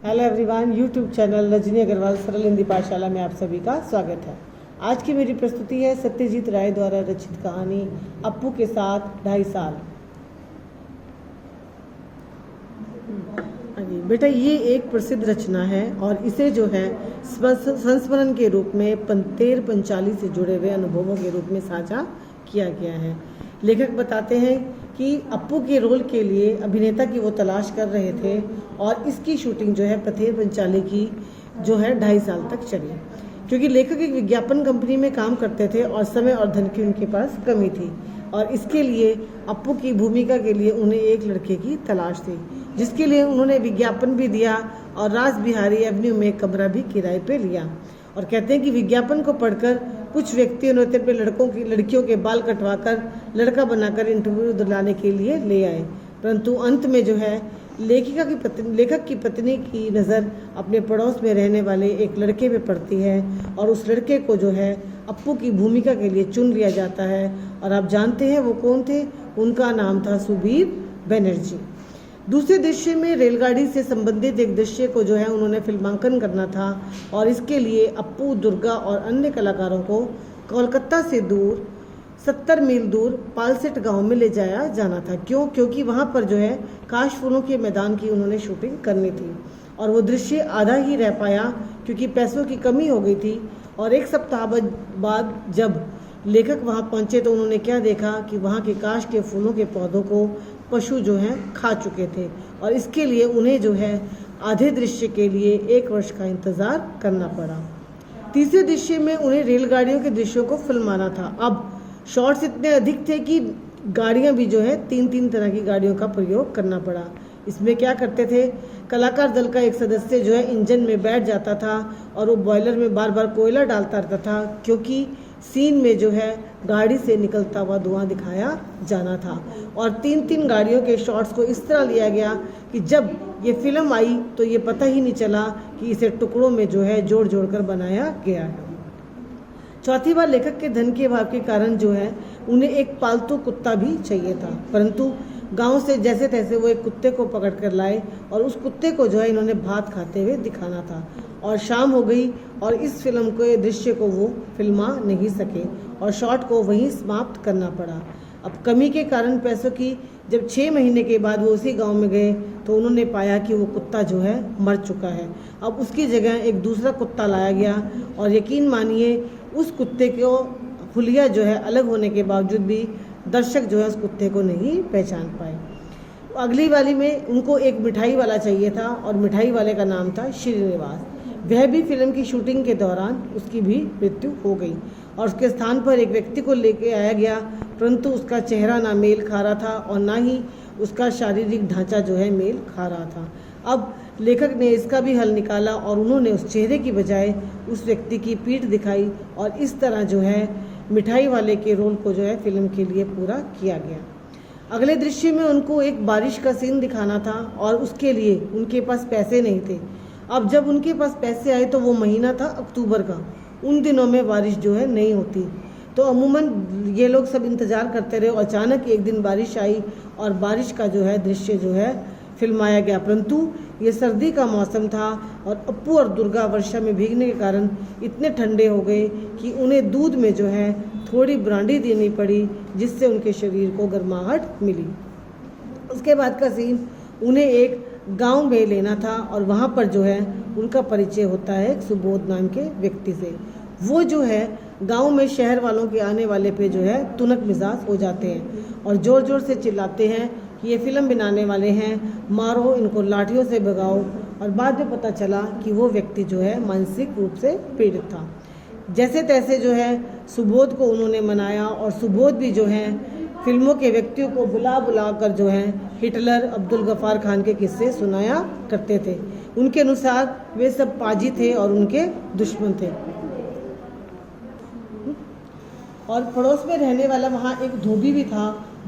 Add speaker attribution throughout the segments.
Speaker 1: Hello everyone, YouTube channel Rajni Agrawal सरल हिंदी पाठशाला में आप सभी का स्वागत है। आज की मेरी प्रस्तुति है सत्यजीत राय द्वारा रचित कहानी अप्पू के साथ 2.5 साल। बेटा, ये एक प्रसिद्ध रचना है और इसे जो है संस्मरण के रूप में पंतेर पंचाली से जुड़े हुए अनुभवों के रूप में साझा किया गया है। लेखक बताते हैं कि अप्पू के रोल के लिए अभिनेता की वो तलाश कर रहे थे और इसकी शूटिंग जो है पंतेर पंचाली की जो है 2.5 साल तक चली, क्योंकि लेखक एक विज्ञापन कंपनी में काम करते थे और समय और धन की उनके पास कमी थी और इसके लिए अप्पू की भूमिका के लिए उन्हें एक लड़के की तलाश थी, जिसके लिए उन्होंने विज्ञापन भी दिया और राज बिहारी एवेन्यू में कमरा भी किराए पे लिया। और कहते हैं कि विज्ञापन को पढ़कर कुछ व्यक्ति ने पे लड़कियों के बाल कटवाकर लड़का बनाकर इंटरव्यू दिलाने के लिए ले आए, परंतु अंत में जो है लेखक की पत्नी की नज़र अपने पड़ोस में रहने वाले एक लड़के पे पड़ती है और उस लड़के को जो है अप्पू की भूमिका के लिए चुन लिया जाता है। और आप जानते हैं वो कौन थे? उनका नाम था सुबीर बनर्जी। दूसरे दृश्य में रेलगाड़ी से संबंधित एक दृश्य को जो है उन्होंने फिल्मांकन करना था और इसके लिए अप्पू, दुर्गा और अन्य कलाकारों को कोलकाता से दूर 70 मील दूर पालसेट गांव में ले जाया जाना था। क्योंकि वहां पर जो है काश फूलों के मैदान की उन्होंने शूटिंग करनी थी और वो दृश्य आधा ही रह पाया क्योंकि पैसों की कमी हो गई थी। और एक सप्ताह बाद जब लेखक वहां पहुंचे तो उन्होंने क्या देखा कि वहां के काश के फूलों के पौधों को पशु जो हैं खा चुके थे और इसके लिए उन्हें जो है आधे दृश्य के लिए 1 वर्ष का इंतज़ार करना पड़ा। तीसरे दृश्य में उन्हें रेलगाड़ियों के दृश्यों को फिल्माना था। अब शॉट्स इतने अधिक थे कि गाड़ियां भी जो है 3 तरह की गाड़ियों का प्रयोग करना पड़ा। इसमें क्या करते थे, कलाकार दल का एक सदस्य जो है इंजन में बैठ जाता था और वो बॉयलर में बार बार कोयला डालता रहता था, क्योंकि सीन में जो है गाड़ी से निकलता हुआ धुआं दिखाया जाना था। और 3 गाड़ियों के शॉट्स को इस तरह लिया गया कि जब ये फिल्म आई तो ये पता ही नहीं चला कि इसे टुकड़ों में जो है जोड़ कर बनाया गया है। चौथी बार लेखक के धन के अभाव के कारण जो है उन्हें एक पालतू कुत्ता भी चाहिए था, परंतु गांव से जैसे तैसे वो एक कुत्ते को पकड़ कर लाए और उस कुत्ते को जो है इन्होंने भात खाते हुए दिखाना था। और शाम हो गई और इस फिल्म के दृश्य को वो फिल्मा नहीं सके और शॉट को वहीं समाप्त करना पड़ा। अब कमी के कारण पैसों की जब 6 महीने के बाद वो उसी गांव में गए तो उन्होंने पाया कि वो कुत्ता जो है मर चुका है। अब उसकी जगह एक दूसरा कुत्ता लाया गया और यकीन मानिए उस कुत्ते को हुलिया जो है अलग होने के बावजूद भी दर्शक जो है उस कुत्ते को नहीं पहचान पाए। अगली वाली में उनको एक मिठाई वाला चाहिए था और मिठाई वाले का नाम था श्रीनिवास। वह भी फिल्म की शूटिंग के दौरान उसकी भी मृत्यु हो गई और उसके स्थान पर एक व्यक्ति को लेके आया गया, परंतु उसका चेहरा ना मेल खा रहा था और ना ही उसका शारीरिक ढांचा जो है मेल खा रहा था। अब लेखक ने इसका भी हल निकाला और उन्होंने उस चेहरे की बजाय उस व्यक्ति की पीठ दिखाई और इस तरह जो है मिठाई वाले के रोल को जो है फिल्म के लिए पूरा किया गया। अगले दृश्य में उनको एक बारिश का सीन दिखाना था और उसके लिए उनके पास पैसे नहीं थे। अब जब उनके पास पैसे आए तो वो महीना था अक्टूबर का। उन दिनों में बारिश जो है नहीं होती, तो अमूमन ये लोग सब इंतज़ार करते रहे और अचानक एक दिन बारिश आई और बारिश का जो है दृश्य जो है फिल्माया गया, परंतु ये सर्दी का मौसम था और अप्पू और दुर्गा वर्षा में भीगने के कारण इतने ठंडे हो गए कि उन्हें दूध में जो है थोड़ी ब्रांडी देनी पड़ी, जिससे उनके शरीर को गर्माहट मिली। उसके बाद का सीन उन्हें एक गांव में लेना था और वहाँ पर जो है उनका परिचय होता है एक सुबोध नाम के व्यक्ति से। वो जो है गांव में शहर वालों के आने वाले पे जो है तुनक मिजाज हो जाते हैं और ज़ोर से चिल्लाते हैं कि ये फिल्म बनाने वाले हैं, मारो इनको, लाठियों से भगाओ। और बाद में पता चला कि वो व्यक्ति जो है मानसिक रूप से पीड़ित था। जैसे तैसे जो है सुबोध को उन्होंने मनाया और सुबोध भी जो है फिल्मों के व्यक्तियों को बुला कर जो है हिटलर, अब्दुल गफ्फार खान के किस्से सुनाया करते थे। उनके अनुसार वे सब पाजी थे और उनके दुश्मन थे। और पड़ोस में रहने वाला वहाँ एक धोबी भी था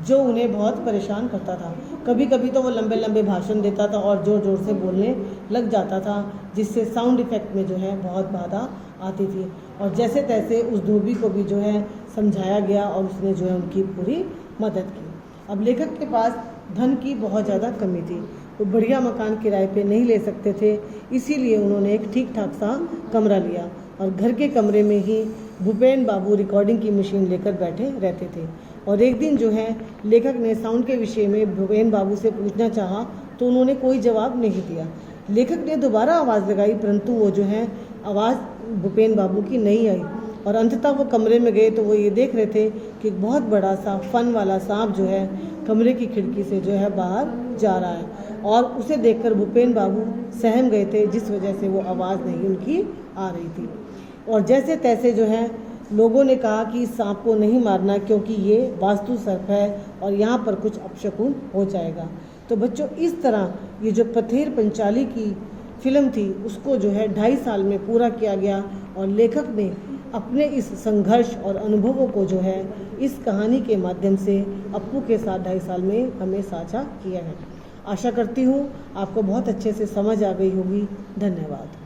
Speaker 1: जो उन्हें बहुत परेशान करता था। कभी कभी तो वो लंबे भाषण देता था और जोर से बोलने लग जाता था, जिससे साउंड इफेक्ट में जो है बहुत बाधा आती थी। और जैसे तैसे उस धोबी को भी जो है समझाया गया और उसने जो है उनकी पूरी मदद की। अब लेखक के पास धन की बहुत ज़्यादा कमी थी। वो बढ़िया मकान किराए पे नहीं ले सकते थे, इसीलिए उन्होंने एक ठीक ठाक सा कमरा लिया और घर के कमरे में ही भूपेन बाबू रिकॉर्डिंग की मशीन लेकर बैठे रहते थे। और एक दिन जो है लेखक ने साउंड के विषय में भूपेन बाबू से पूछना चाहा तो उन्होंने कोई जवाब नहीं दिया। लेखक ने दोबारा आवाज़ लगाई, परंतु वो जो है आवाज़ भूपेन बाबू की नहीं आई। और अंततः वो कमरे में गए तो वो ये देख रहे थे कि एक बहुत बड़ा सा फन वाला सांप जो है कमरे की खिड़की से जो है बाहर जा रहा है, और उसे देखकर भूपेन बाबू सहम गए थे, जिस वजह से वो आवाज़ नहीं उनकी आ रही थी। और जैसे तैसे जो है लोगों ने कहा कि इस सांप को नहीं मारना क्योंकि ये वास्तु सर्प है और यहाँ पर कुछ अपशकुन हो जाएगा। तो बच्चों, इस तरह ये जो पथेर पंचाली की फिल्म थी उसको जो है 2.5 साल में पूरा किया गया और लेखक ने अपने इस संघर्ष और अनुभवों को जो है इस कहानी के माध्यम से अप्पू के साथ 2.5 साल में हमें साझा किया है। आशा करती हूँ आपको बहुत अच्छे से समझ आ गई होगी। धन्यवाद।